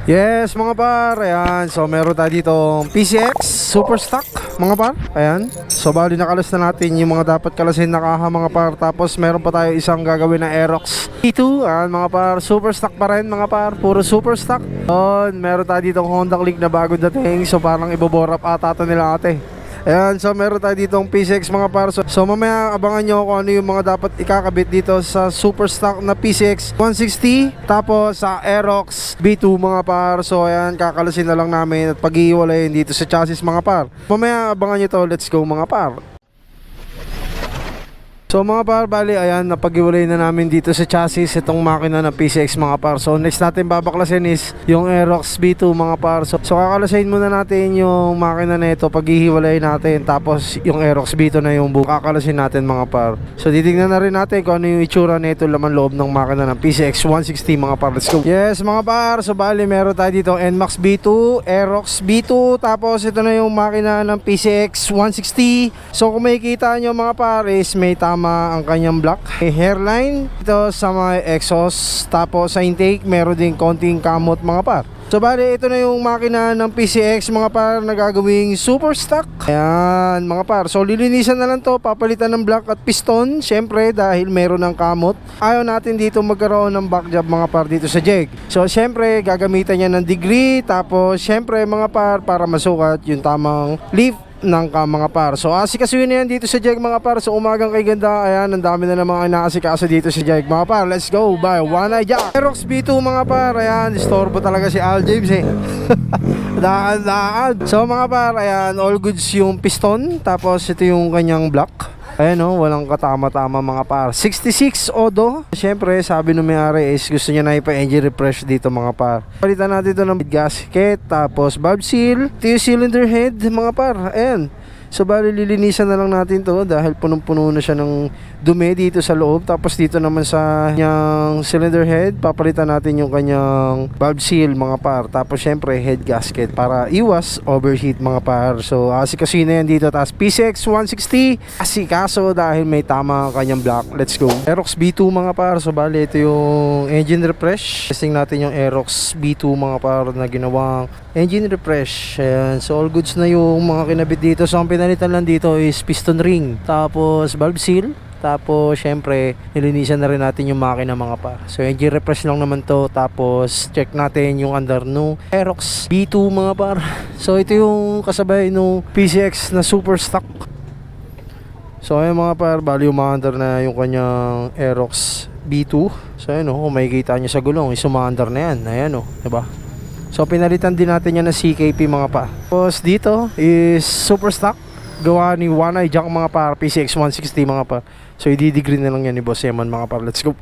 Yes mga par, ayan. So meron tayo ditong PCX Super Stock mga par, ayan. So bali nakalas na natin yung mga dapat kalasin na kaha mga par. Tapos meron pa tayo isang gagawin na Aerox P2, ayan mga par. Super stock pa rin mga par, puro super stock. Meron tayo ditong Honda Click na bago dating. So parang iboborap ata ito nila ate. Ayan, so meron tayo ditong PCX mga par. So mamaya abangan nyo kung ano yung mga dapat ikakabit dito sa super stock na PCX 160. Tapos sa Aerox B2 mga par. So ayan, kakalasin na lang namin at pag-iwalayin dito sa chassis mga par. Mamaya abangan nyo to, let's go mga par. So mga par, bali ayan, napag-iwalay na namin dito sa chassis itong makina ng PCX mga par. So next natin babaklasin is yung Aerox B2 mga par. So kakalasin muna natin yung makina na ito, pag-ihiwalay natin. Tapos yung Aerox B2 na yung kakalasin natin mga par. So titignan na rin natin kung ano yung itsura na ito, laman loob ng makina ng PCX 160 mga par. Let's go. Yes mga par, so bali meron tayo dito NMAX B2, Aerox B2. Tapos ito na yung makina ng PCX 160. So kung makikita nyo mga par is may ang kanyang block, may hairline ito sa mga exhaust. Tapos sa intake meron din konting kamot mga par. So bali ito na yung makina ng PCX mga par na gagawing super stock. Ayan mga par, so lilinisan na lang to, papalitan ng block at piston syempre dahil meron ng kamot. Ayaw natin dito magkaroon ng back job mga par dito sa jeg. So syempre gagamitan niya ng degree. Tapos syempre mga par, para masukat yung tamang lift ng mga par. So asikasuhin na yan dito sa jeg mga par. So umagang kay ganda, ayan, ang dami na namang inaasikaso dito sa jeg mga par. Let's go by One Eye Jack Aerox B2 mga par. Ayan, istorbo talaga si Al James eh. Daan. So mga par, ayan, all goods yung piston. Tapos ito yung kanyang block. Ayan o, walang katama-tama mga par. 66 odo. Siyempre sabi ng may-ari is gusto niya na ipa-engine refresh dito mga par. Palitan natin ito ng gasket. Tapos valve seal. Ito yung cylinder head mga par. Ayan. So bali lilinisan na lang natin to dahil punong-puno na siya ng dumi dito sa loob. Tapos dito naman sa kanyang cylinder head, papalitan natin yung kanyang valve seal mga par. Tapos syempre head gasket para iwas overheat mga par. So asikasuhin na yan dito. Tapos PCX 160 asikaso dahil may tama ang kanyang block. Let's go. Aerox B2 mga par. So bali ito yung engine refresh. Testing natin yung Aerox B2 mga par na ginawang engine refresh. Ayan. So all goods na yung mga kinabit dito. So ang pinalitan lang dito is piston ring, tapos valve seal. Tapos syempre nilinisan na rin natin yung makina mga par. So engine refresh lang naman to. Tapos check natin yung under no Aerox B2 mga par. So ito yung kasabay no PCX na super stock. So ayun mga par, bali yung under na yung kanyang Aerox B2. So ayun kung makikita nyo sa gulong is umandar na yan. Ayan diba? So pinalitan din natin yan ng CKP mga pa. Tapos dito is super stock, gawa ni One Eye Jack mga par, PCX 160 mga par. So i-degree na lang yan ni Boss Eman mga par. Let's go.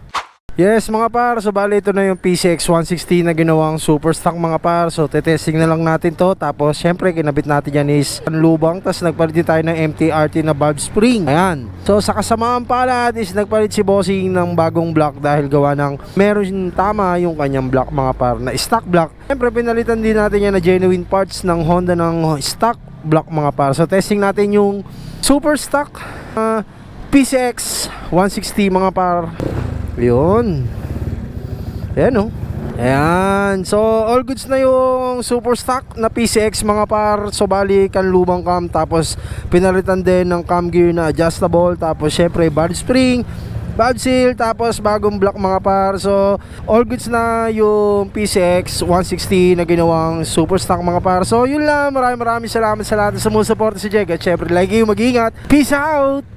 Yes mga par, so bali ito na yung PCX 160 na ginawang super stock mga par. So tetesting na lang natin to. Tapos syempre kinabit natin yan is lubang. Tapos nagpalit din tayo ng MTRT na valve spring. Ayan. So sa kasamaan pala is nagpalit si Bossing ng bagong block dahil gawa ng meron tama yung kanyang block mga par na stock block. Syempre pinalitan din natin yan na genuine parts ng Honda ng stock block mga par. So testing natin yung super stock PCX 160 mga par. Yun. Ayan Ayan. So all goods na yung super stock na PCX mga par. So bali kanlubang cam. Tapos pinalitan din ng cam gear na adjustable. Tapos syempre valve spring, valve seal, tapos bagong block mga par. So all goods na yung PCX 160 na ginawang super stock mga par. So yun lang. Maraming salamat sa lahat sa sumusuporta si Jeg. At syempre lagi yung mag-ingat. Peace out.